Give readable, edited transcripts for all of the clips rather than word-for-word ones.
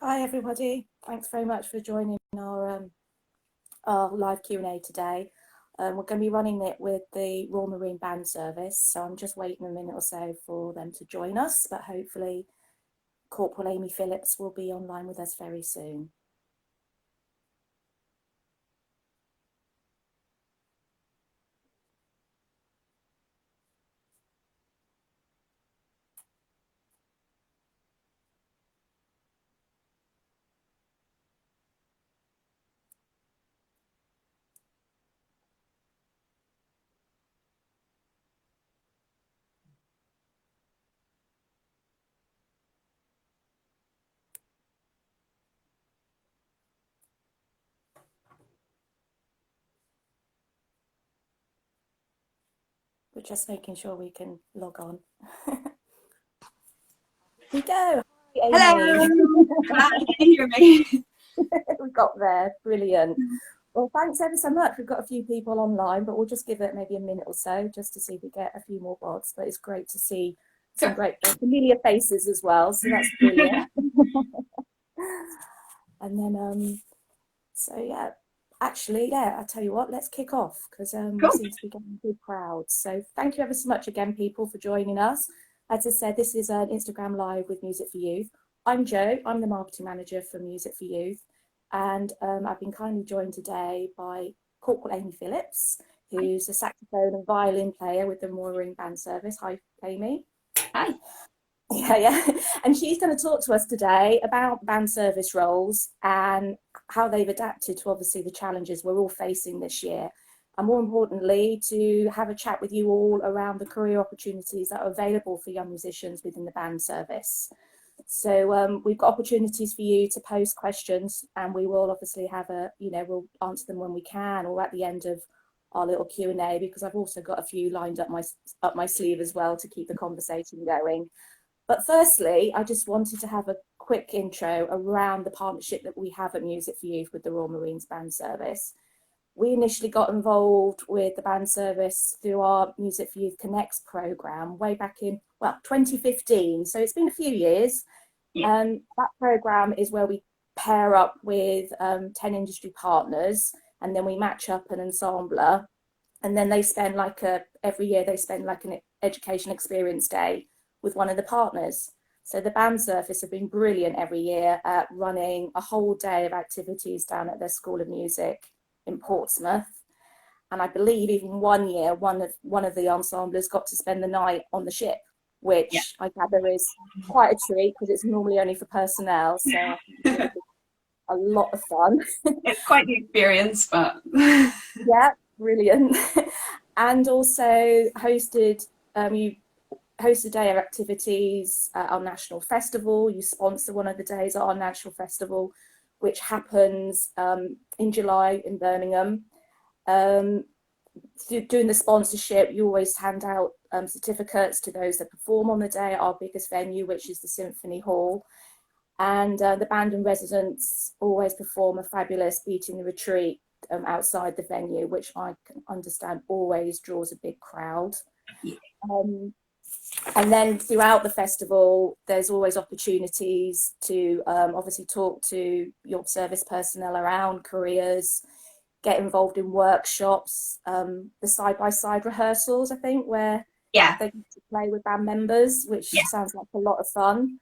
Hi everybody, thanks very much for joining our live Q&A today. We're going to be running it with the Royal Marine Band Service, so I'm just waiting a minute or so for them to join us, but hopefully Corporal Amy Phillips will be online with us very soon. We're just making sure we can log on. We go. Hi, Amy. Hello. Hi, can you hear me? We got there. Brilliant. Well, thanks ever so much. We've got a few people online, but we'll just give it maybe a minute or so just to see if we get a few more bots. But it's great to see some great familiar faces as well. So that's brilliant. And then, so yeah, actually, yeah, I'll tell you what, let's kick off because we seem to be getting good crowds. So thank you ever so much again, people, for joining us. As I said, this is an Instagram Live with Music for Youth. I'm Jo, I'm the marketing manager for Music for Youth. And I've been kindly joined today by Corporal Amy Phillips, who's a saxophone and violin player with the Royal Marine Band Service. Hi, Amy. Hi. Yeah. And she's going to talk to us today about band service roles and how they've adapted to obviously the challenges we're all facing this year. And more importantly, to have a chat with you all around the career opportunities that are available for young musicians within the band service. So we've got opportunities for you to post questions, and we will obviously have we'll answer them when we can or at the end of our little Q&A, because I've also got a few lined up my sleeve as well to keep the conversation going. But firstly, I just wanted to have a quick intro around the partnership that we have at Music for Youth with the Royal Marines Band Service. We initially got involved with the band service through our Music for Youth Connects programme way back in, 2015. So it's been a few years. And that programme is where we pair up with 10 industry partners, and then we match up an ensembler. And then they spend every year they spend like an education experience day with one of the partners. So the band service have been brilliant every year at running a whole day of activities down at their School of Music in Portsmouth. And I believe even one year, one of the ensemblers got to spend the night on the ship, which I gather is quite a treat because it's normally only for personnel. So a lot of fun. It's quite the experience, but yeah, brilliant. And also hosted you host a day of activities at our national festival. You sponsor one of the days at our national festival, which happens in July in Birmingham. Doing the sponsorship, you always hand out certificates to those that perform on the day at our biggest venue, which is the Symphony Hall. And the band and residents always perform a fabulous Beating the Retreat outside the venue, which I can understand always draws a big crowd. And then throughout the festival, there's always opportunities to obviously talk to your service personnel around careers, get involved in workshops, the side-by-side rehearsals, I think, where they get to play with band members, which sounds like a lot of fun.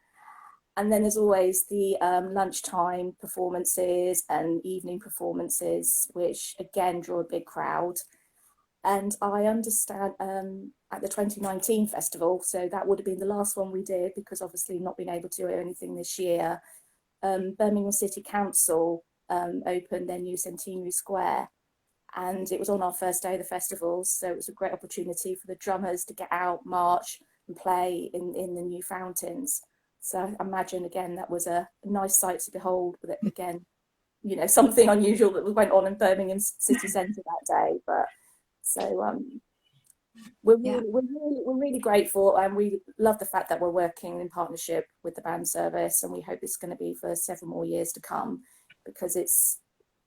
And then there's always the lunchtime performances and evening performances, which again draw a big crowd. And I understand at the 2019 festival, so that would have been the last one we did because obviously not being able to do anything this year, Birmingham City Council opened their new Centenary Square, and it was on our first day of the festival, so it was a great opportunity for the drummers to get out, march and play in the new fountains. So I imagine again that was a nice sight to behold, but again, something unusual that went on in Birmingham city centre that day. But so we're really grateful, and we love the fact that we're working in partnership with the band service, and we hope it's going to be for several more years to come, because it's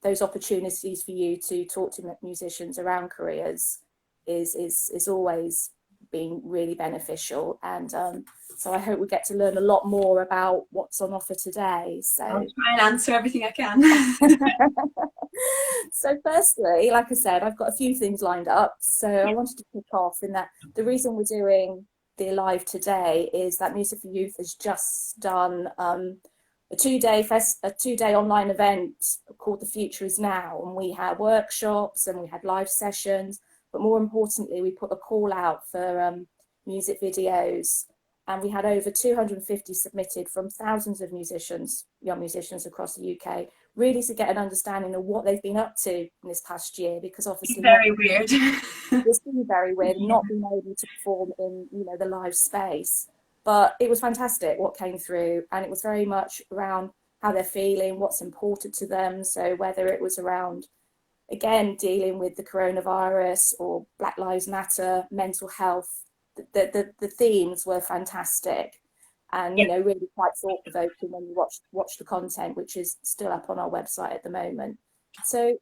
those opportunities for you to talk to musicians around careers is always been really beneficial. And so I hope we get to learn a lot more about what's on offer today. So I'll try and answer everything I can. So firstly, like I said, I've got a few things lined up. So I wanted to kick off in that the reason we're doing the live today is that Music for Youth has just done a two-day online event called The Future Is Now, and we had workshops and we had live sessions, but more importantly we put a call out for music videos, and we had over 250 submitted from thousands of musicians, young musicians across the UK, really to get an understanding of what they've been up to in this past year, because obviously It's very weird. It's been very weird not being able to perform in, you know, the live space. But it was fantastic what came through, and it was very much around how they're feeling, what's important to them. So whether it was around, again, dealing with the coronavirus or Black Lives Matter, mental health, the themes were fantastic, and you know, really quite thought-provoking when you watch the content, which is still up on our website at the moment. So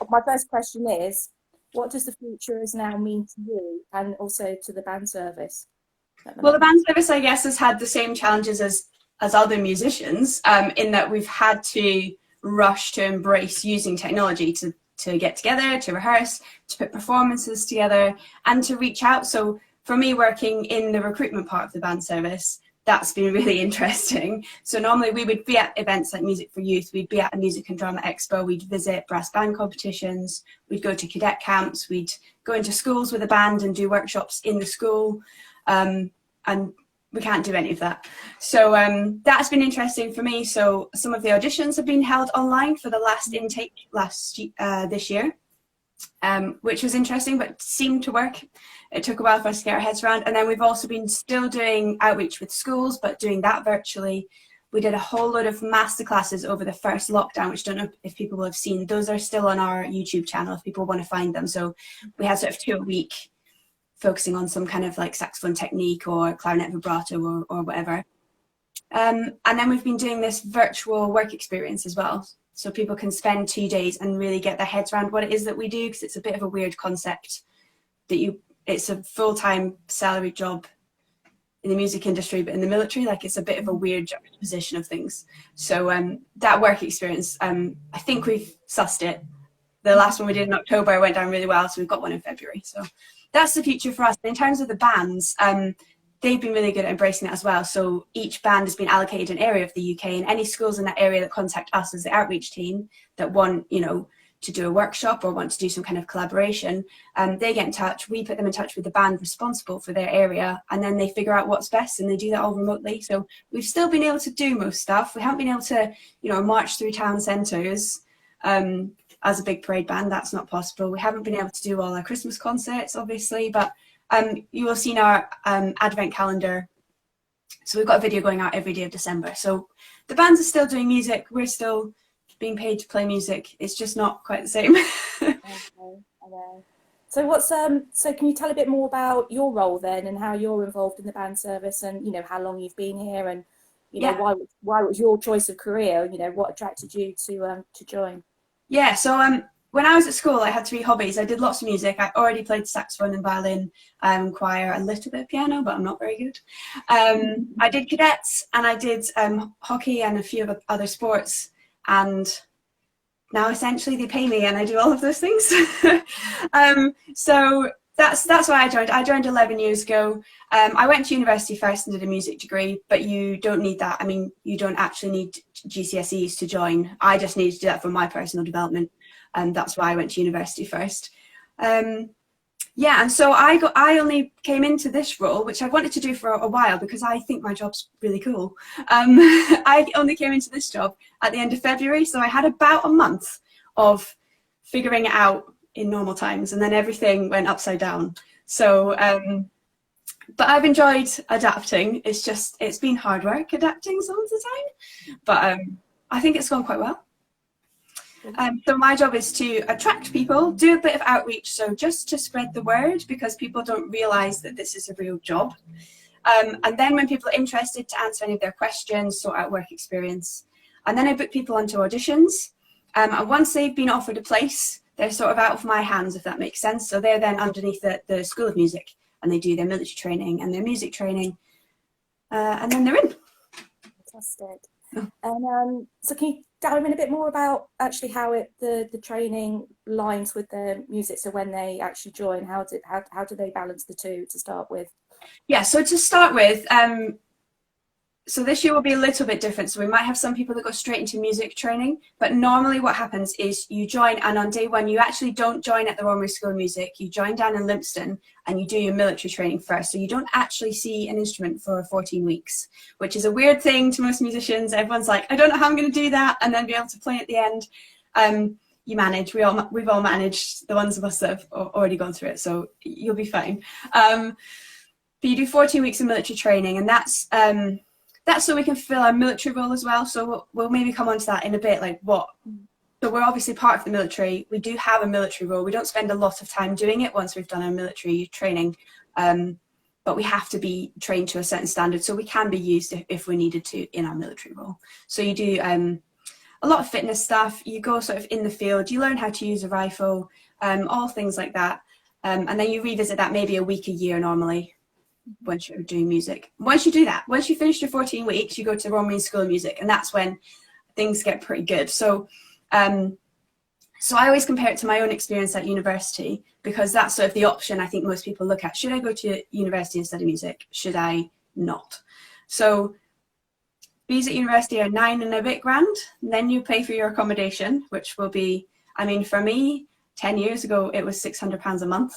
my first question is, what does The Future Is Now mean to you, and also to the band service? Well, the band service, I guess, has had the same challenges as other musicians, in that we've had to rush to embrace using technology to get together, to rehearse, to put performances together, and to reach out. So for me, working in the recruitment part of the band service, that's been really interesting. So normally we would be at events like Music for Youth, we'd be at a music and drama expo, we'd visit brass band competitions, we'd go to cadet camps, we'd go into schools with a band and do workshops in the school, and we can't do any of that. So that's been interesting for me. So some of the auditions have been held online for the last intake this year, which was interesting, but seemed to work. It took a while for us to get our heads around. And then we've also been still doing outreach with schools, but doing that virtually. We did a whole load of masterclasses over the first lockdown, which I don't know if people will have seen. Those are still on our YouTube channel if people want to find them. So we had sort of 2 a week, focusing on some kind of like saxophone technique or clarinet vibrato or whatever. And then we've been doing this virtual work experience as well. So people can spend 2 days and really get their heads around what it is that we do, because it's a bit of a weird concept that it's a full-time salaried job in the music industry, but in the military, like, it's a bit of a weird juxtaposition of things. So that work experience, I think we've sussed it. The last one we did in October went down really well, so we've got one in February. So that's the future for us. In terms of the bands, they've been really good at embracing that as well. So each band has been allocated an area of the UK, and any schools in that area that contact us as the outreach team that want, you know, to do a workshop or want to do some kind of collaboration, they get in touch. We put them in touch with the band responsible for their area, and then they figure out what's best, and they do that all remotely. So we've still been able to do most stuff. We haven't been able to, you know, march through town centres as a big parade band. That's not possible. We haven't been able to do all our Christmas concerts, obviously, but you will have seen our advent calendar. So we've got a video going out every day of December. So the bands are still doing music. We're still being paid to play music. It's just not quite the same. Okay, I know. So so can you tell a bit more about your role then, and how you're involved in the band service, and, you know, how long you've been here, and, you know, why was your choice of career, you know, what attracted you to join? Yeah, so when I was at school, I had 3 hobbies. I did lots of music. I already played saxophone and violin, choir, a little bit of piano, but I'm not very good. I did cadets, and I did hockey and a few other sports. And now essentially they pay me and I do all of those things. So that's why I joined. I joined 11 years ago. I went to university first and did a music degree, but you don't need that. I mean, you don't actually need GCSEs to join. I just needed to do that for my personal development. And that's why I went to university first. Yeah, and so I only came into this role, which I wanted to do for a while because I think my job's really cool. I only came into this job at the end of February, so I had about a month of figuring it out in normal times, and then everything went upside down. So, but I've enjoyed adapting. It's been hard work adapting some of the time, but I think it's gone quite well. So my job is to attract people, do a bit of outreach, so just to spread the word, because people don't realise that this is a real job. And then when people are interested, to answer any of their questions, sort out work experience. And then I book people onto auditions. And once they've been offered a place, they're sort of out of my hands, if that makes sense. So they're then underneath the School of Music. and they do their military training and their music training, and then they're in. Fantastic. And so can you dive in a bit more about actually how the training lines with the music? So when they actually join, how do they balance the two to start with? Yeah, so to start with, so this year will be a little bit different. So we might have some people that go straight into music training, but normally what happens is you join, and on day one, you actually don't join at the Royal School of Music. You join down in Lympstone and you do your military training first. So you don't actually see an instrument for 14 weeks, which is a weird thing to most musicians. Everyone's like, I don't know how I'm going to do that, and then be able to play at the end. You manage. We've all managed, the ones of us that have already gone through it, so you'll be fine. But you do 14 weeks of military training, and that's so we can fulfill our military role as well. So we'll maybe come on to that in a bit, like what. So we're obviously part of the military. We do have a military role. We don't spend a lot of time doing it once we've done our military training, but we have to be trained to a certain standard, so we can be used if we needed to in our military role. So you do a lot of fitness stuff. You go sort of in the field. You learn how to use a rifle, all things like that, and then you revisit that maybe a week a year normally. Once you're doing music, once you do that, once you finish your 14 weeks, you go to the Royal Marine School of Music, and that's when things get pretty good. So so I always compare it to my own experience at university, because that's sort of the option I think most people look at. Should I go to university and study music? Should I not? So fees at university are 9 and a bit grand. Then you pay for your accommodation, which will be, I mean, for me, 10 years ago, it was £600 a month.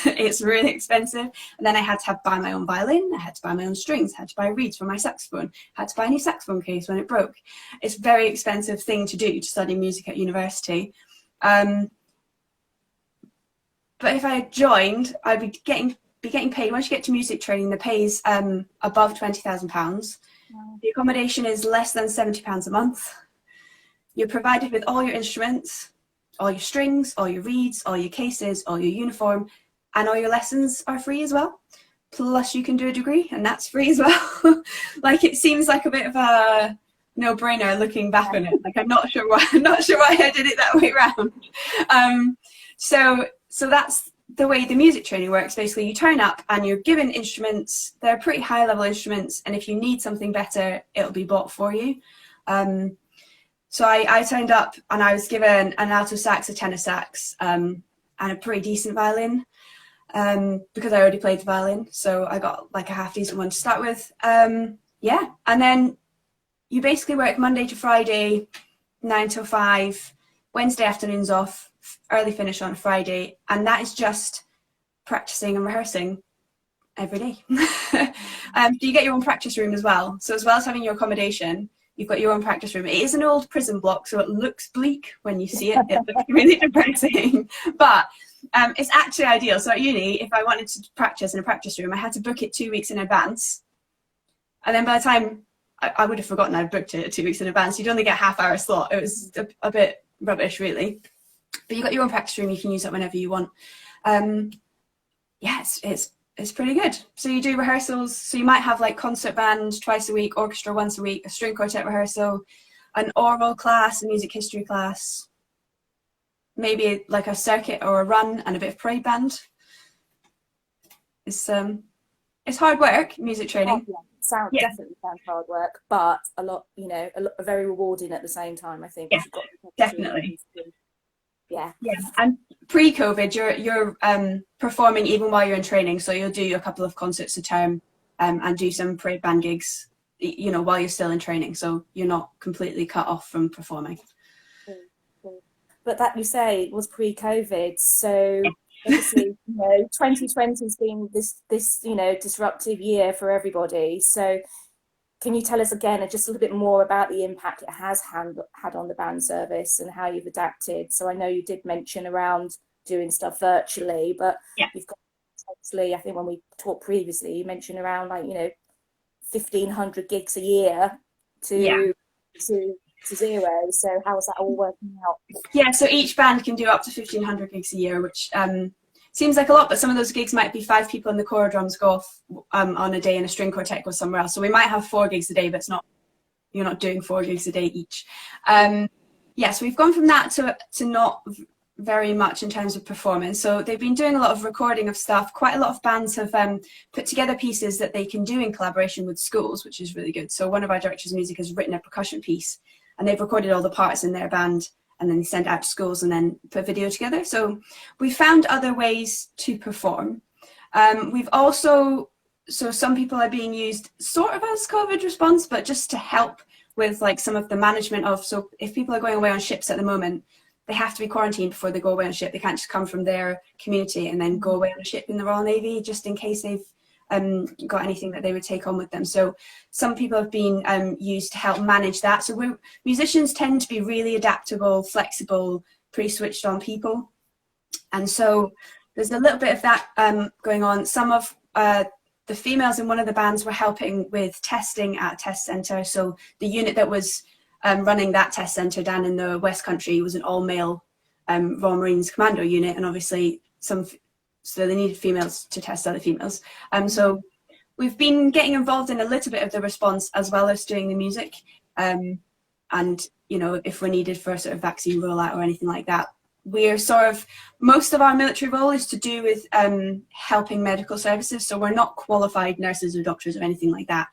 It's really expensive. And then I had to buy my own violin. I had to buy my own strings. I had to buy reeds for my saxophone. I had to buy a new saxophone case when it broke. It's a very expensive thing to do, to study music at university. But if I had joined, I'd be getting paid. Once you get to music training, the pay is above £20,000. Wow. The accommodation is less than £70 a month. You're provided with all your instruments, all your strings, all your reeds, all your cases, all your uniform, and all your lessons are free as well. Plus you can do a degree, and that's free as well. Like, it seems like a bit of a no-brainer looking back on it. Like, I'm not sure why I did it that way around. So that's the way the music training works. Basically, you turn up and you're given instruments. They're pretty high-level instruments, and if you need something better, it'll be bought for you. So I turned up and I was given an alto sax, a tenor sax, and a pretty decent violin, because I already played the violin. So I got like a half decent one to start with. Yeah, and then you basically work Monday to Friday, 9 till 5, Wednesday afternoons off, early finish on Friday, and that is just practicing and rehearsing every day. You get your own practice room as well. So as well as having your accommodation, you've got your own practice room. It is an old prison block, so it looks bleak when you see it. It looks really depressing, but it's actually ideal. So at uni, if I wanted to practice in a practice room, I had to book it 2 weeks in advance. And then by the time, I would have forgotten I'd booked it 2 weeks in advance. You'd only get a half-hour slot. It was a bit rubbish, really. But you've got your own practice room. You can use it whenever you want. Yeah, it's pretty good. So you do rehearsals. So you might have like concert band twice a week, orchestra once a week, a string quartet rehearsal, an oral class, a music history class, maybe like a circuit or a run, and a bit of parade band. It's hard work, music training. Oh, yeah. Definitely sounds hard work, but a lot, very rewarding at the same time, I think. Yeah, definitely. Yeah. And pre-COVID, you're performing even while you're in training. So you'll do a couple of concerts a term, and do some parade band gigs, while you're still in training. So you're not completely cut off from performing. But that, you say, was pre-COVID. So obviously, 2020 has been this disruptive year for everybody. So can you tell us again just a little bit more about the impact it has had on the band service and how you've adapted? So I know you did mention around doing stuff virtually, but you've got, obviously, I think when we talked previously, you mentioned around 1,500 gigs a year to zero. So how is that all working out? Yeah, so each band can do up to 1,500 gigs a year, which seems like a lot, but some of those gigs might be 5 people in the corps drums go off on a day, and a string quartet goes somewhere else. So we might have 4 gigs a day, but you're not doing 4 gigs a day each. So we've gone from that to not very much in terms of performance. So they've been doing a lot of recording of stuff. Quite a lot of bands have put together pieces that they can do in collaboration with schools, which is really good. So one of our directors of music has written a percussion piece, and they've recorded all the parts in their band, and then they send it out to schools and then put video together. So we found other ways to perform. We've also, so some people are being used sort of as COVID response, but just to help with like some of the management of, so if people are going away on ships at the moment, they have to be quarantined before they go away on a ship. They can't just come from their community and then go away on a ship in the Royal Navy, just in case they've got anything that they would take on with them. So some people have been used to help manage that. So musicians tend to be really adaptable, flexible, pretty switched on people. And so there's a little bit of that going on. Some of the females in one of the bands were helping with testing at a test centre. So the unit that was running that test centre down in the West Country was an all-male Royal Marines Commando unit, and obviously so they needed females to test other females. So we've been getting involved in a little bit of the response as well as doing the music, and you know, if we're needed for a sort of vaccine rollout or anything like that. We're sort of, most of our military role is to do with helping medical services, so we're not qualified nurses or doctors or anything like that.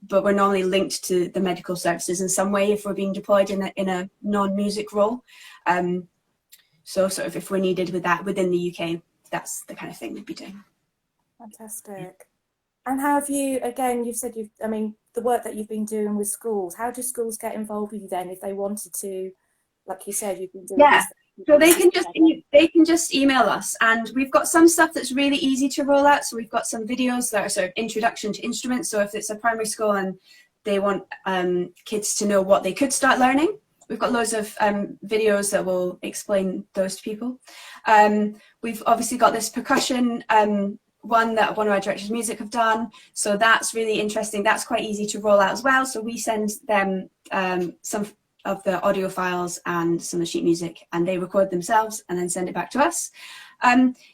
But we're normally linked to the medical services in some way if we're being deployed in a non-music role. So sort of if we're needed with that within the UK, that's the kind of thing we'd be doing. Fantastic. And how have you, again, you've said I mean, the work that you've been doing with schools, how do schools get involved with you then if they wanted to, like you said, you've been doing this? So they can just email us, and we've got some stuff that's really easy to roll out. So we've got some videos that are sort of introduction to instruments. So if it's a primary school and they want kids to know what they could start learning, we've got loads of videos that will explain those to people. We've obviously got this percussion one that one of our directors of music have done. So that's really interesting. That's quite easy to roll out as well. So we send them some of the audio files and some of the sheet music, and they record themselves and then send it back to us.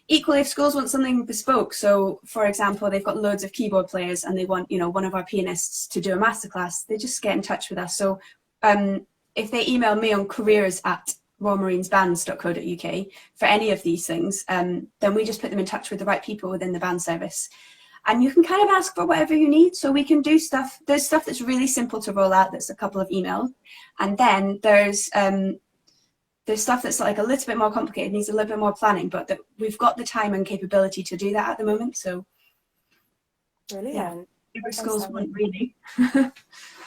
Equally, if schools want something bespoke, so for example, they've got loads of keyboard players and they want, you know, one of our pianists to do a masterclass, they just get in touch with us. So if they email me on careers@royalmarinesbands.co.uk for any of these things, then we just put them in touch with the right people within the band service. And you can kind of ask for whatever you need. So we can do stuff. There's stuff that's really simple to roll out. That's a couple of emails. And then there's stuff that's like a little bit more complicated, needs a little bit more planning, but that we've got the time and capability to do that at the moment. So brilliant. Yeah, schools wouldn't really.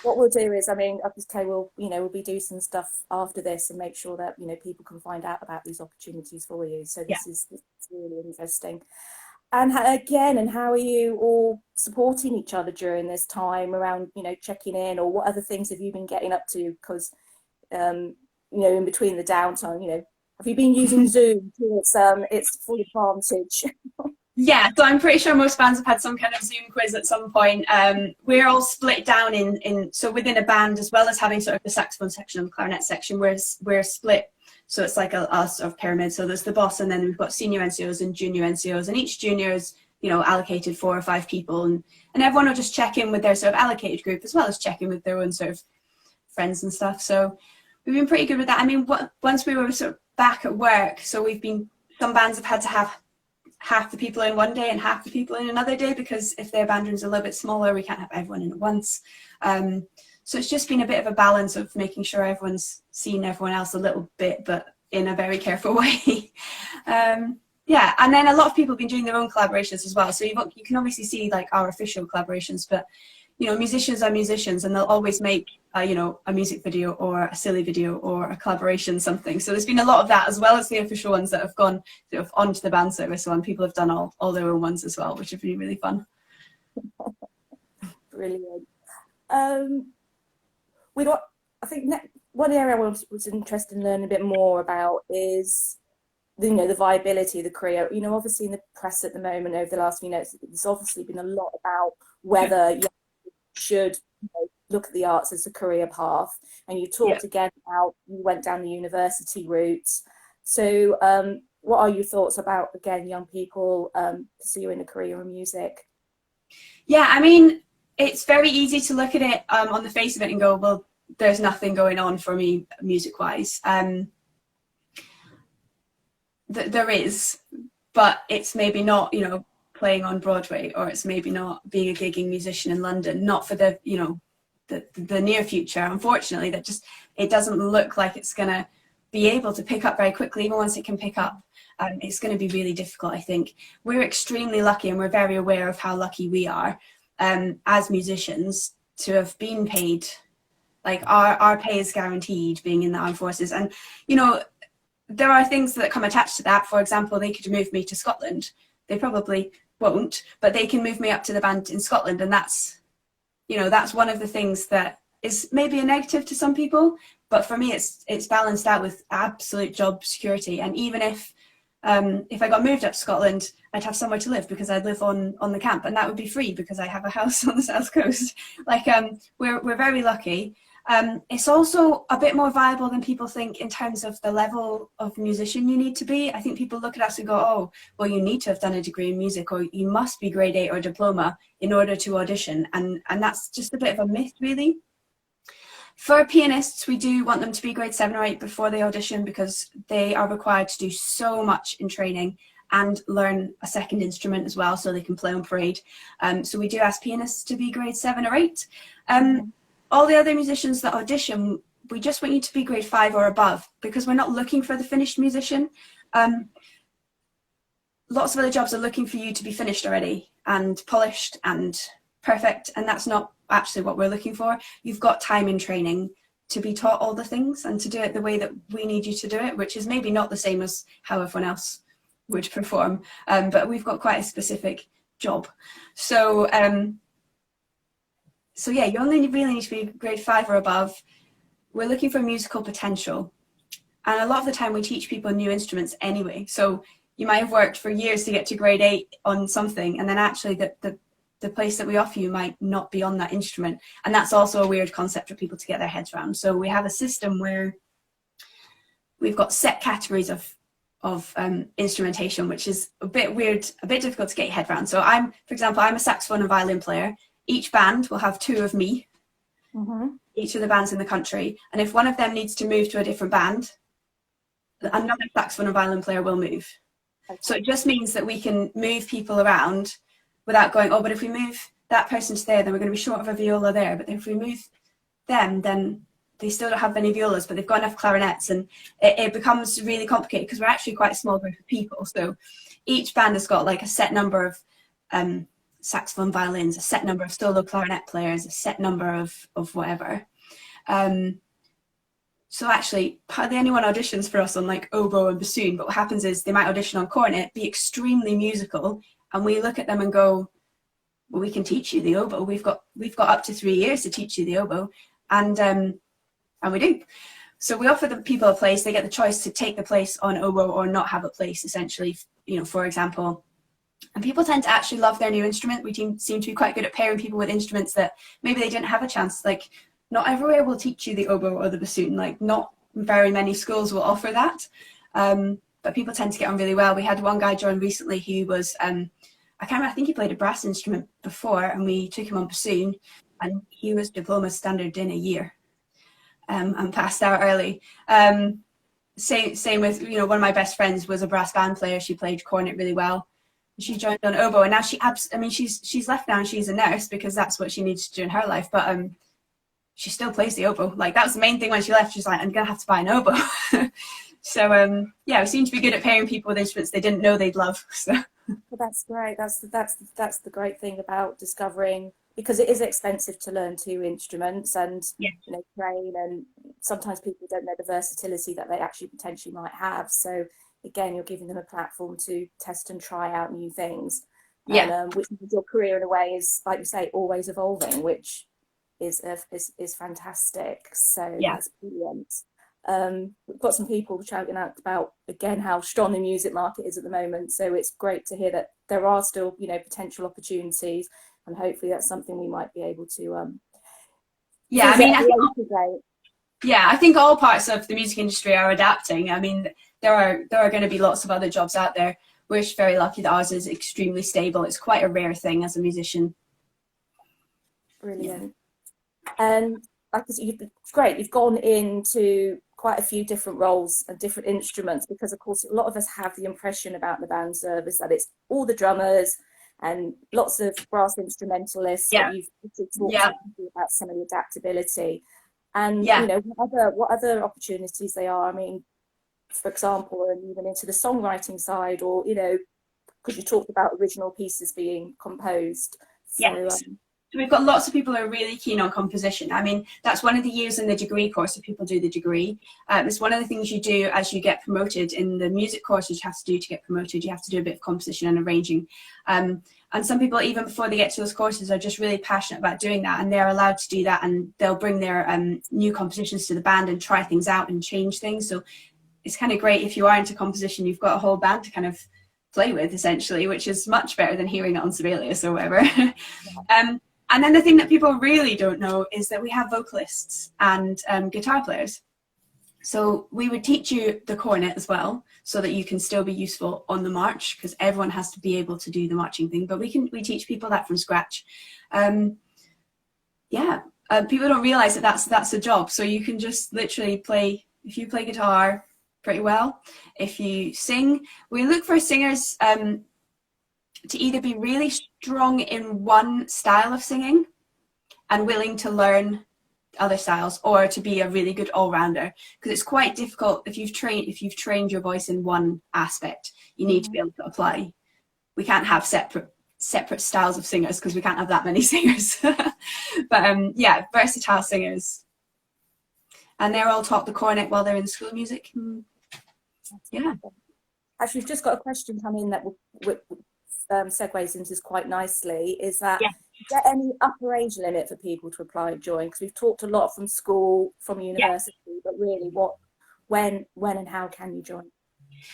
What we'll do is, I mean, okay, we'll be doing some stuff after this and make sure that, you know, people can find out about these opportunities for you. So this is really interesting. And again, and how are you all supporting each other during this time around, you know, checking in, or what other things have you been getting up to? Because, you know, in between the downtime, you know, have you been using Zoom to its full advantage? Yeah, so I'm pretty sure most bands have had some kind of Zoom quiz at some point. We're all split down so within a band, as well as having sort of the saxophone section and the clarinet section, we're split. So it's like a sort of pyramid. So there's the boss, and then we've got senior NCOs and junior NCOs, and each junior is, you know, allocated 4 or 5 people, and everyone will just check in with their sort of allocated group as well as check in with their own sort of friends and stuff. So we've been pretty good with that. I mean, once we were sort of back at work, so some bands have had to have half the people in one day and half the people in another day, because if their band room's a little bit smaller, we can't have everyone in at once. So it's just been a bit of a balance of making sure everyone's seen everyone else a little bit, but in a very careful way. Yeah, and then a lot of people have been doing their own collaborations as well. So you can obviously see like our official collaborations, but you know, musicians are musicians, and they'll always make you know, a music video or a silly video or a collaboration something. So there's been a lot of that, as well as the official ones that have gone sort of onto the band service one. People have done all their own ones as well, which have been really fun. Brilliant. I think one area I was interested in learning a bit more about is, you know, the viability of the career. You know, obviously in the press at the moment over the last few years, there's obviously been a lot about whether you should, you know, look at the arts as a career path. And you talked again about you went down the university route. So what are your thoughts about, again, young people pursuing a career in music? Yeah, I mean, it's very easy to look at it on the face of it and go, well, there's nothing going on for me music-wise. there is, but it's maybe not, you know, playing on Broadway, or it's maybe not being a gigging musician in London, not for the, you know, the near future. Unfortunately, that just, it doesn't look like it's going to be able to pick up very quickly. Even once it can pick up, it's going to be really difficult, I think. We're extremely lucky, and we're very aware of how lucky we are as musicians to have been paid. Like our pay is guaranteed being in the armed forces. And, you know, there are things that come attached to that. For example, they could move me to Scotland. They probably won't, but they can move me up to the band in Scotland. And that's, you know, that's one of the things that is maybe a negative to some people, but for me, it's balanced out with absolute job security. And even if I got moved up to Scotland, I'd have somewhere to live because I'd live on the camp, and that would be free because I have a house on the south coast. Like, we're very lucky. It's also a bit more viable than people think in terms of the level of musician you need to be. I think people look at us and go, oh, well, you need to have done a degree in music, or you must be grade 8 or diploma in order to audition. And that's just a bit of a myth, really. For pianists, we do want them to be grade 7 or 8 before they audition, because they are required to do so much in training and learn a second instrument as well so they can play on parade. So we do ask pianists to be grade 7 or 8. All the other musicians that audition, we just want you to be grade 5 or above, because we're not looking for the finished musician. Lots of other jobs are looking for you to be finished already and polished and perfect, and that's not actually what we're looking for. You've got time in training to be taught all the things and to do it the way that we need you to do it, which is maybe not the same as how everyone else would perform, but we've got quite a specific job. So yeah, you only really need to be grade 5 or above. We're looking for musical potential. And a lot of the time we teach people new instruments anyway. So you might have worked for years to get to grade 8 on something, and then actually the place that we offer you might not be on that instrument. And that's also a weird concept for people to get their heads around. So we have a system where we've got set categories of instrumentation, which is a bit weird, a bit difficult to get your head around. So for example, I'm a saxophone and violin player. Each band will have 2 of me, each of the bands in the country. And if one of them needs to move to a different band, another saxophone and violin player will move. Okay. So it just means that we can move people around without going, oh, but if we move that person to there, then we're going to be short of a viola there. But if we move them, then they still don't have any violas, but they've got enough clarinets. And it becomes really complicated because we're actually quite a small group of people. So each band has got like a set number of saxophone, violins, a set number of solo clarinet players, a set number of whatever. So actually, hardly anyone auditions for us on like oboe and bassoon, but what happens is they might audition on cornet, be extremely musical, and we look at them and go, well, we can teach you the oboe. We've got up to 3 years to teach you the oboe, and we do. So we offer the people a place. They get the choice to take the place on oboe or not have a place, essentially, you know, for example. And people tend to actually love their new instrument. We seem to be quite good at pairing people with instruments that maybe they didn't have a chance. Like, not everywhere will teach you the oboe or the bassoon. Like, not very many schools will offer that. But people tend to get on really well. We had one guy join recently who was, I can't remember, I think he played a brass instrument before, and we took him on bassoon, and he was diploma standard in a year, and passed out early. Same with, you know, one of my best friends was a brass band player. She played cornet really well. She joined on oboe, and now she's left now and she's a nurse because that's what she needs to do in her life. But she still plays the oboe. Like, that was the main thing when she left. She's like, I'm gonna have to buy an oboe. So yeah, we seem to be good at pairing people with instruments they didn't know they'd love. So. Well, that's great. That's the great thing about discovering, because it is expensive to learn 2 instruments and yeah. You know, train, and sometimes people don't know the versatility that they actually potentially might have. So again, you're giving them a platform to test and try out new things. Yeah. And which your career in a way is, like you say, always evolving, which is fantastic. So yeah. That's brilliant. We've got some people shouting out about, again, how strong the music market is at the moment. So it's great to hear that there are still, you know, potential opportunities, and hopefully that's something we might be able to. Yeah, I mean, I think all parts of the music industry are adapting. I mean, there are going to be lots of other jobs out there. We're very lucky that ours is extremely stable. It's quite a rare thing as a musician. Brilliant. Yeah. And like I said, it's great. You've gone into quite a few different roles and different instruments, because of course a lot of us have the impression about the band service that it's all the drummers and lots of brass instrumentalists, Yeah. but you've talked Yeah. about some of the adaptability and Yeah. you know what other opportunities they are. I mean, for example, and even into the songwriting side, or you know, because you talked about original pieces being composed. So Yes. So we've got lots of people who are really keen on composition. I mean, that's one of the years in the degree course that people do the degree. It's one of the things you do as you get promoted in the music course, which you have to do to get promoted. You have to do a bit of composition and arranging. And some people, even before they get to those courses, are just really passionate about doing that, and they're allowed to do that, and they'll bring their new compositions to the band and try things out and change things. So it's kind of great if you are into composition, you've got a whole band to kind of play with, essentially, which is much better than hearing it on Sibelius or whatever. And then the thing that people really don't know is that we have vocalists and guitar players. So we would teach you the cornet as well, so that you can still be useful on the march, because everyone has to be able to do the marching thing. But we teach people that from scratch. People don't realize that that's a job. So you can just literally play, if you play guitar pretty well, if you sing, we look for singers to either be really strong in one style of singing and willing to learn other styles, or to be a really good all-rounder, because it's quite difficult if you've trained your voice in one aspect. You need to be able to apply. We can't have separate styles of singers, because we can't have that many singers. But versatile singers, and they're all taught the cornet while they're in school of music. Yeah. Actually, we've just got a question come in that segues into this quite nicely. Is that is there any upper age limit for people to apply and join? Because we've talked a lot from school, from university, but really, when, and how can you join?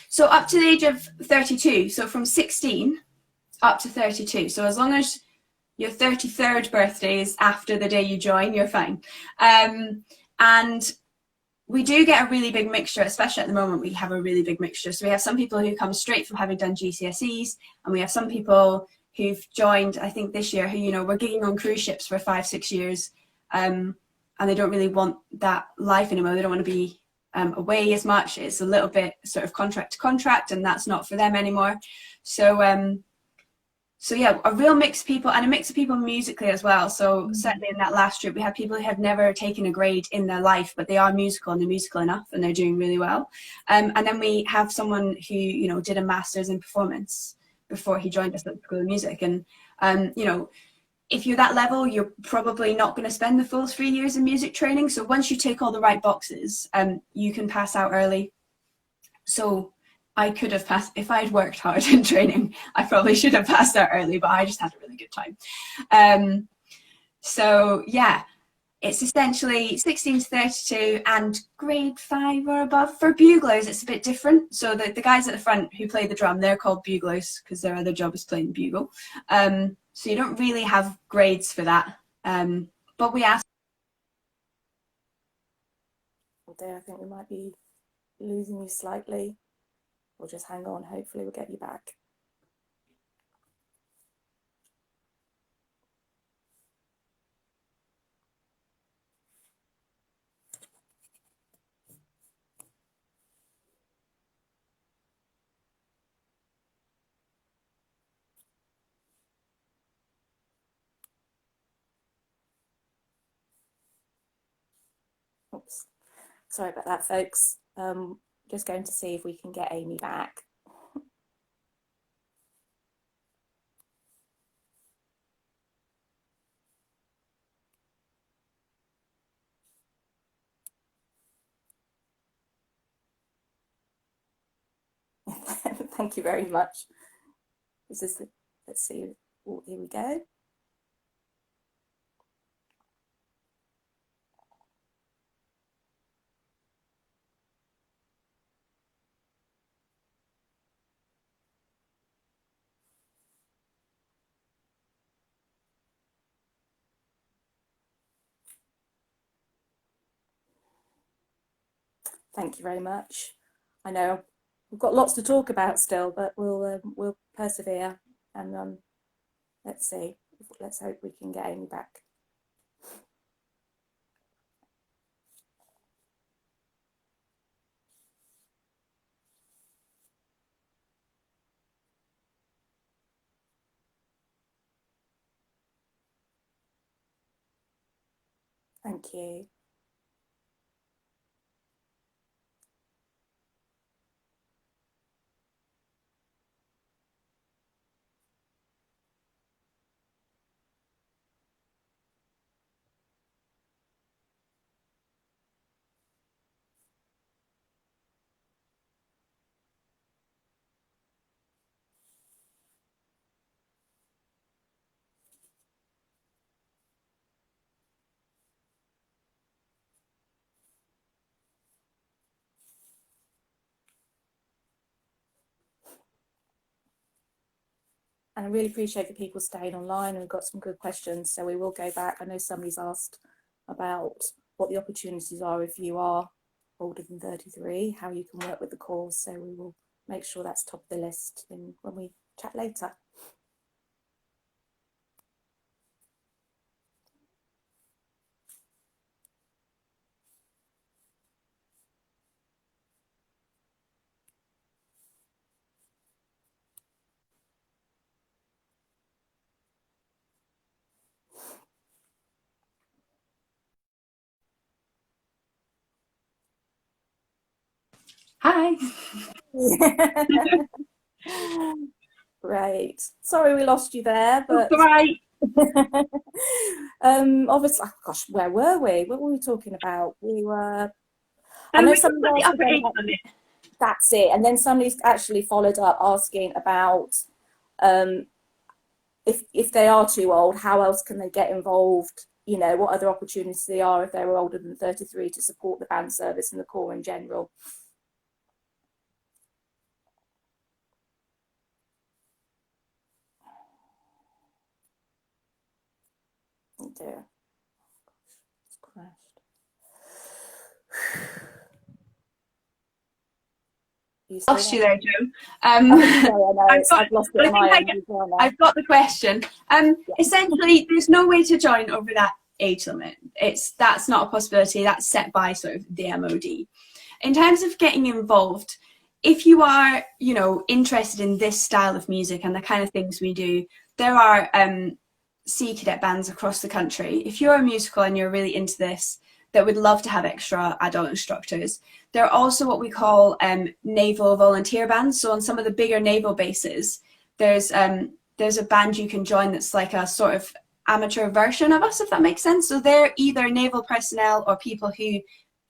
So up to the age of 32. So from 16 up to 32. So as long as your 33rd birthday is after the day you join, you're fine. And we do get a really big mixture, especially at the moment. We have a really big mixture. So we have some people who come straight from having done GCSEs, and we have some people who've joined, I think this year, who, you know, were gigging on cruise ships for 5-6 years, and they don't really want that life anymore. They don't want to be away as much. It's a little bit sort of contract to contract, and that's not for them anymore. So yeah, a real mix of people, and a mix of people musically as well. So certainly in that last trip, we had people who have never taken a grade in their life, but they are musical, and they're musical enough, and they're doing really well. And then we have someone who, you know, did a master's in performance before he joined us at the School of Music. And, you know, if you're that level, you're probably not going to spend the full 3 years in music training. So once you tick all the right boxes, you can pass out early. So I could have passed, if I'd worked hard in training, I probably should have passed out early, but I just had a really good time. So yeah, it's essentially 16 to 32 and grade 5 or above. For buglers, it's a bit different. So the guys at the front who play the drum, they're called buglers because their other job is playing the bugle. So you don't really have grades for that. But we ask. There, I think we might be losing you slightly. We'll just hang on. Hopefully we'll get you back. Oops. Sorry about that, folks. Just going to see if we can get Amy back. Thank you very much. Is this let's see. Oh, here we go. Thank you very much. I know we've got lots to talk about still, but we'll persevere, and let's see. Let's hope we can get Amy back. Thank you. And I really appreciate the people staying online, and we've got some good questions. So we will go back. I know somebody's asked about what the opportunities are if you are older than 33, how you can work with the cause. So we will make sure that's top of the list when we chat later. Hi. Right. Sorry we lost you there, but That's all right. obviously, oh gosh, where were we? What were we talking about? We were. I And know we can somebody put the asked upper again age about, limit. that's it, and then somebody's actually followed up asking about if they are too old, how else can they get involved? You know, what other opportunities there are if they're older than 33 to support the band service and the corps in general. Oh dear, it's crashed. Lost you there, Joe. Oh, sorry, I know, I've lost it on my end as well now. I've got the question. Essentially, there's no way to join over that age limit. That's not a possibility. That's set by sort of the MOD. In terms of getting involved, if you are, you know, interested in this style of music and the kind of things we do, there are Sea Cadet bands across the country. If you're a musical and you're really into this, that would love to have extra adult instructors. There are also what we call naval volunteer bands. So on some of the bigger naval bases, there's a band you can join that's like a sort of amateur version of us, if that makes sense. So they're either naval personnel or people who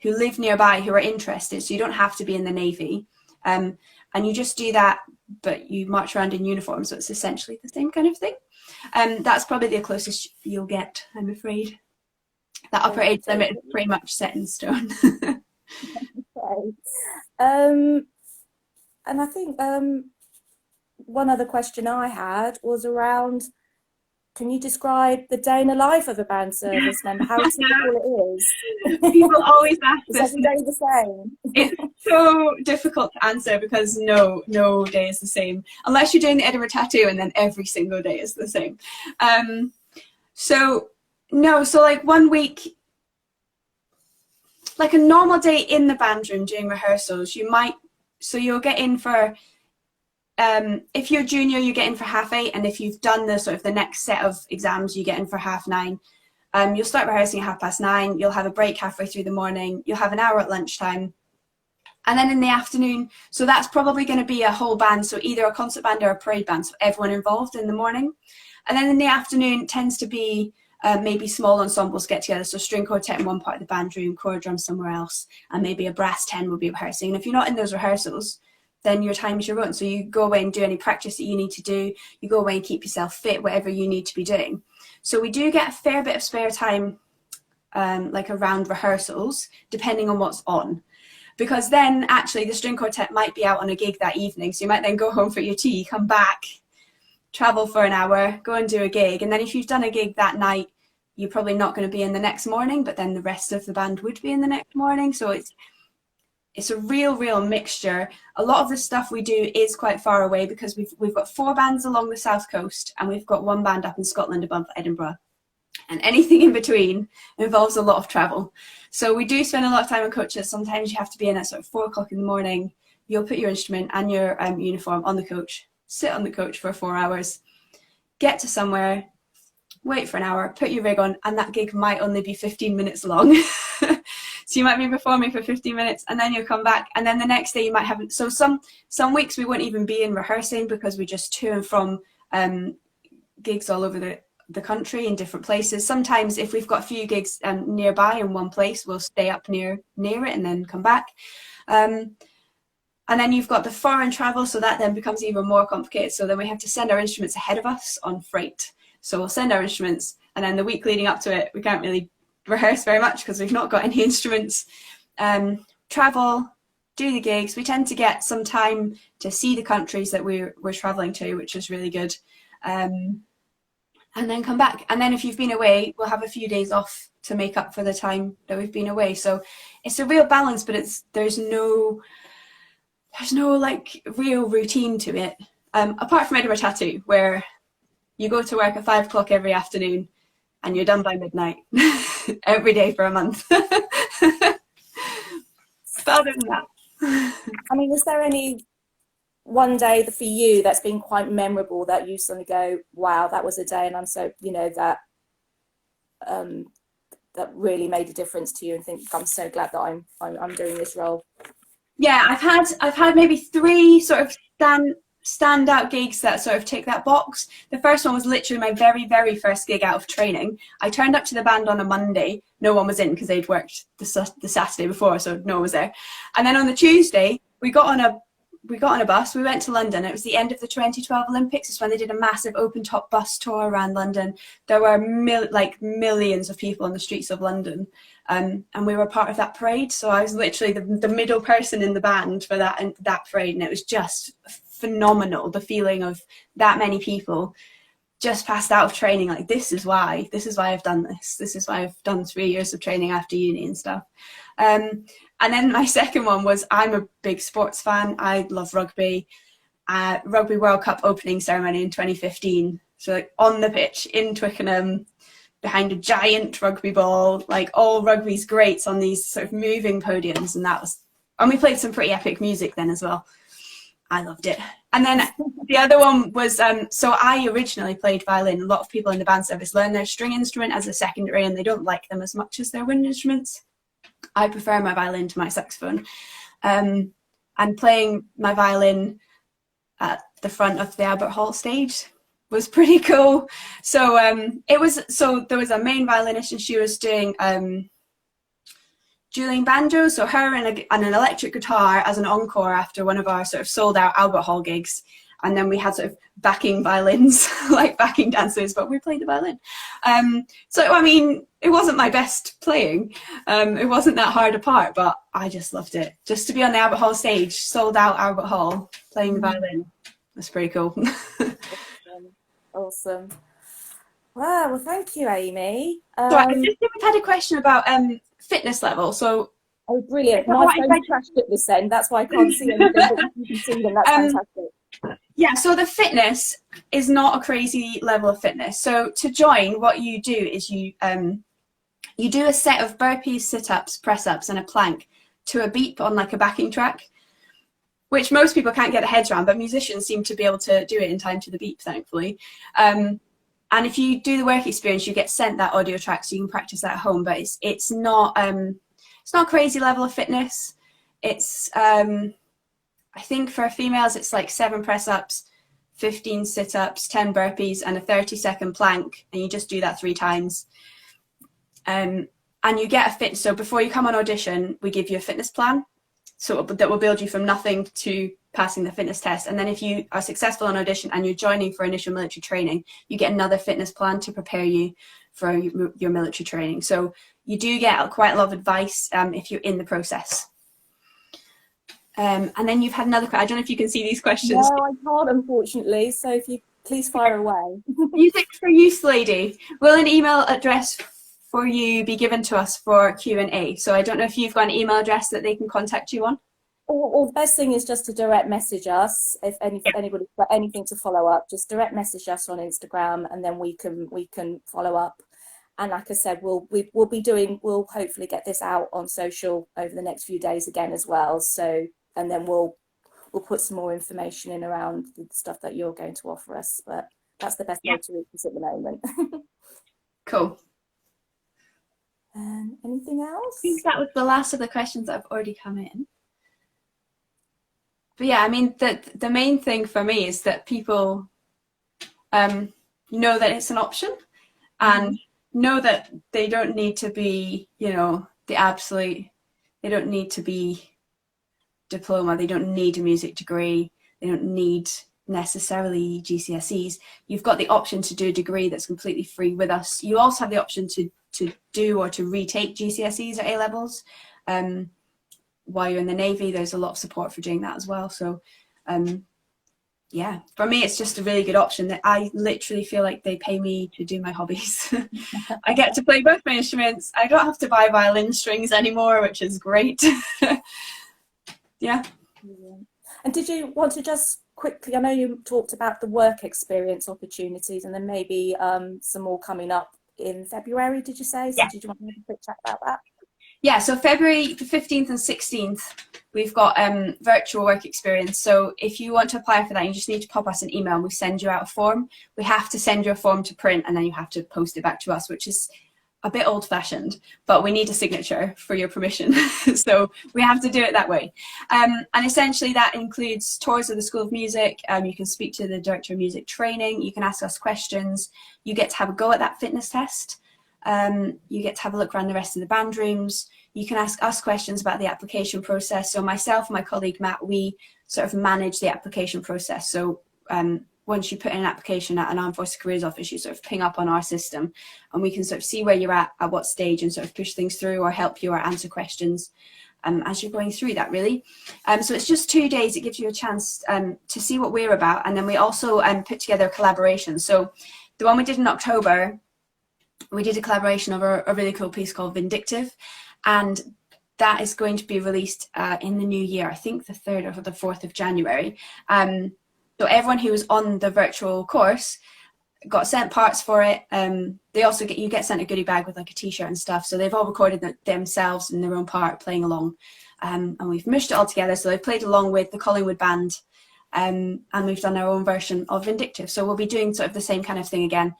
live nearby who are interested. So you don't have to be in the Navy. And you just do that, but you march around in uniform. So it's essentially the same kind of thing. That's probably the closest you'll get, I'm afraid. That upper age limit is pretty much set in stone. Okay. And I think one other question I had was around, can you describe the day in the life of a band service member? How typical it is? People always ask is this. Every day the same? It's so difficult to answer because no day is the same. Unless you're doing the Edinburgh Tattoo, and then every single day is the same. So like 1 week, like a normal day in the band room doing rehearsals, you'll get in for, if you're junior, you get in for 8:30, and if you've done the sort of the next set of exams, you get in for 9:30. You'll start rehearsing at 9:30. You'll have a break halfway through the morning. You'll have an hour at lunchtime. And then in the afternoon, so that's probably going to be a whole band, so either a concert band or a parade band, so everyone involved in the morning. And then in the afternoon, it tends to be maybe small ensembles get together, so string quartet in one part of the band room, choir drum somewhere else, and maybe a brass 10 will be rehearsing. And if you're not in those rehearsals, then your time is your own. So you go away and do any practice that you need to do. You go away and keep yourself fit, whatever you need to be doing. So we do get a fair bit of spare time, like around rehearsals, depending on what's on. Because then actually the string quartet might be out on a gig that evening. So you might then go home for your tea, come back, travel for an hour, go and do a gig. And then if you've done a gig that night, you're probably not going to be in the next morning, but then the rest of the band would be in the next morning. So it's a real mixture. A lot of the stuff we do is quite far away because we've got 4 bands along the south coast, and we've got 1 band up in Scotland above Edinburgh. And anything in between involves a lot of travel. So we do spend a lot of time on coaches. Sometimes you have to be in at sort of 4 o'clock in the morning. You'll put your instrument and your uniform on the coach, sit on the coach for 4 hours, get to somewhere, wait for an hour, put your rig on, and that gig might only be 15 minutes long. So you might be performing for 15 minutes and then you'll come back, and then the next day you might have, so some weeks we won't even be in rehearsing because we just to and from gigs all over the country in different places. Sometimes if we've got a few gigs nearby in one place, we'll stay up near it and then come back. And then you've got the foreign travel, so that then becomes even more complicated. So then we have to send our instruments ahead of us on freight. So we'll send our instruments, and then the week leading up to it, we can't really rehearse very much because we've not got any instruments. Travel, do the gigs. We tend to get some time to see the countries that we're traveling to, which is really good. And then come back. And then if you've been away, we'll have a few days off to make up for the time that we've been away. So it's a real balance, but there's no like real routine to it. Apart from Edinburgh Tattoo, where you go to work at 5 o'clock every afternoon and you're done by midnight every day for a month. But other than that. I mean, is there any one day for you that's been quite memorable that you suddenly go, wow, that was a day, and I'm so, that that really made a difference to you, and think, I'm so glad that I'm doing this role? Yeah, I've had maybe 3 sort of standout gigs that sort of tick that box. The first one was literally my very, very first gig out of training. I turned up to the band on a Monday. No one was in because they'd worked the Saturday before, so no one was there. And then on the Tuesday, we got on a bus. We went to London. It was the end of the 2012 Olympics. It's when they did a massive open-top bus tour around London. There were millions of people on the streets of London. And we were part of that parade. So I was literally the middle person in the band for that parade. And it was just phenomenal, the feeling of that many people just passed out of training. Like, this is why I've done this. This is why I've done 3 years of training after uni and stuff. And then my second one was, I'm a big sports fan. I love rugby. Rugby World Cup opening ceremony in 2015. So like on the pitch in Twickenham, behind a giant rugby ball, like all rugby's greats on these sort of moving podiums. And we played some pretty epic music then as well. I loved it. And then the other one was, so I originally played violin. A lot of people in the band service learn their string instrument as a secondary, and they don't like them as much as their wind instruments. I prefer my violin to my saxophone. And playing my violin at the front of the Albert Hall stage was pretty cool. So there was a main violinist, and she was doing dueling banjo, so her and an electric guitar as an encore after one of our sort of sold out Albert Hall gigs. And then we had sort of backing violins, like backing dancers, but we played the violin. So, I mean, it wasn't my best playing. It wasn't that hard a part, but I just loved it. Just to be on the Albert Hall stage, sold out Albert Hall, playing the violin. That's pretty cool. Awesome. Wow, well, thank you, Amy. So I just we've had a question about fitness level. So, oh, brilliant. My phone's crashed at this end. That's why I can't see anything, but you can see them. That's fantastic. Yeah, so the fitness is not a crazy level of fitness. So to join, what you do is you do a set of burpees, sit-ups, press-ups, and a plank to a beat on like a backing track, which most people can't get their heads around, but musicians seem to be able to do it in time to the beat, thankfully. And if you do the work experience, you get sent that audio track so you can practice that at home. But it's not a crazy level of fitness. It's I think for females it's like 7 press-ups, 15 sit-ups, 10 burpees, and a 30-second plank, and you just do that 3 times. And you get a fit. So before you come on audition, we give you a fitness plan, so that will build you from nothing to passing the fitness test. And then if you are successful on audition and you're joining for initial military training, you get another fitness plan to prepare you for your military training. So you do get quite a lot of advice if you're in the process. And then you've had another question. I don't know if you can see these questions. No, I can't, unfortunately. So if you please fire away. Music for Use Lady. Will an email address for you be given to us for Q&A? So I don't know if you've got an email address that they can contact you on. Or the best thing is just to direct message us. If anybody's got anything to follow up, just direct message us on Instagram, and then we can follow up. And like I said, we'll hopefully get this out on social over the next few days again as well. So, and then we'll put some more information in around the stuff that you're going to offer us. But that's the best way to reach us at the moment. Cool. Anything else? I think that was the last of the questions that have already come in. But yeah, I mean, the main thing for me is that people know that it's an option, and know that they don't need to be, you know, they don't need to be diploma, they don't need a music degree, they don't need necessarily GCSEs. You've got the option to do a degree that's completely free with us. You also have the option to do or to retake GCSEs or A-levels. While you're in the Navy, there's a lot of support for doing that as well. So yeah, for me, it's just a really good option that I literally feel like they pay me to do my hobbies. I get to play both my instruments. I don't have to buy violin strings anymore, which is great. Yeah. And did you want to just quickly, I know you talked about the work experience opportunities and then maybe some more coming up in February, did you say? So did you want to have a quick chat about that? Yeah, so February the 15th and 16th, we've got virtual work experience. So if you want to apply for that, you just need to pop us an email and we send you out a form. We have to send you a form to print and then you have to post it back to us, which is a bit old-fashioned, but we need a signature for your permission. So we have to do it that way. And essentially that includes tours of the School of Music. You can speak to the Director of Music Training. You can ask us questions. You get to have a go at that fitness test. You get to have a look around the rest of the band rooms. You can ask us questions about the application process. So myself and my colleague Matt, we sort of manage the application process. So once you put in an application at an Armed Forces Careers Office, you sort of ping up on our system and we can sort of see where you're at what stage, and sort of push things through or help you or answer questions as you're going through that, really. So it's just 2 days. It gives you a chance to see what we're about. And then we also put together a collaboration. So the one we did in October, we did a collaboration of a really cool piece called Vindictive, and that is going to be released in the new year, I think the 3rd or the 4th of January. So everyone who was on the virtual course got sent parts for it. They also you get sent a goodie bag with like a t-shirt and stuff. So they've all recorded themselves in their own part playing along. And we've mushed it all together. So they've played along with the Collingwood band and we've done our own version of Vindictive. So we'll be doing sort of the same kind of thing again.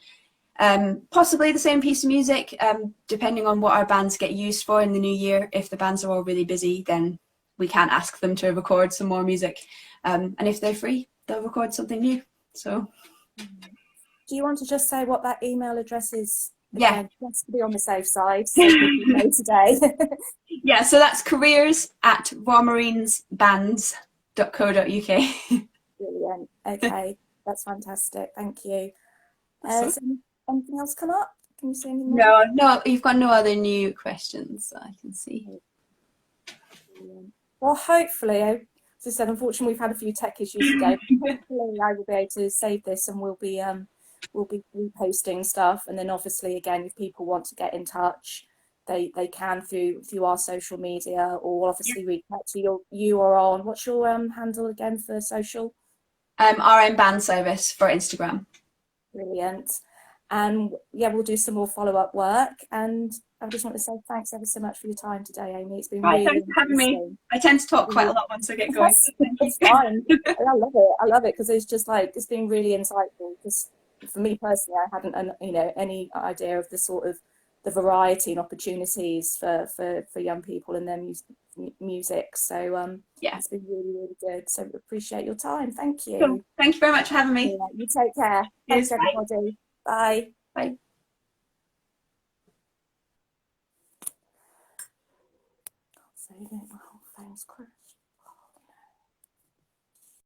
Possibly the same piece of music, depending on what our bands get used for in the new year. If the bands are all really busy, then we can't ask them to record some more music. And if they're free, they'll record something new. So do you want to just say what that email address is again? Yeah, just to be on the safe side, so people know today. Yeah, so that's careers@royalmarinesbands.co.uk. Brilliant. Okay, that's fantastic. Thank you. Awesome. So anything else come up? Can you see anything more? No, you've got no other new questions that I can see. Brilliant. Well, hopefully, as I said, unfortunately, we've had a few tech issues today. Hopefully, I will be able to save this and we'll be reposting stuff. And then, obviously, again, if people want to get in touch, they can through our social media, or obviously reach out to you or on. What's your handle again for social? RM Band Service for Instagram. Brilliant. And yeah, we'll do some more follow-up work. And I just want to say thanks ever so much for your time today, Amy. It's been really thanks for having me. I tend to talk quite a lot once I get going. It's fine. I love it because it's just like, it's been really insightful. Just for me personally, I hadn't any idea of the sort of the variety and opportunities for young people and their music. So yeah, it's been really, really good. So appreciate your time. Thank you. Cool. Thank you very much for having me. Yeah, you take care. Thanks, everybody. Bye. Bye. Save it. My whole phone's crashed.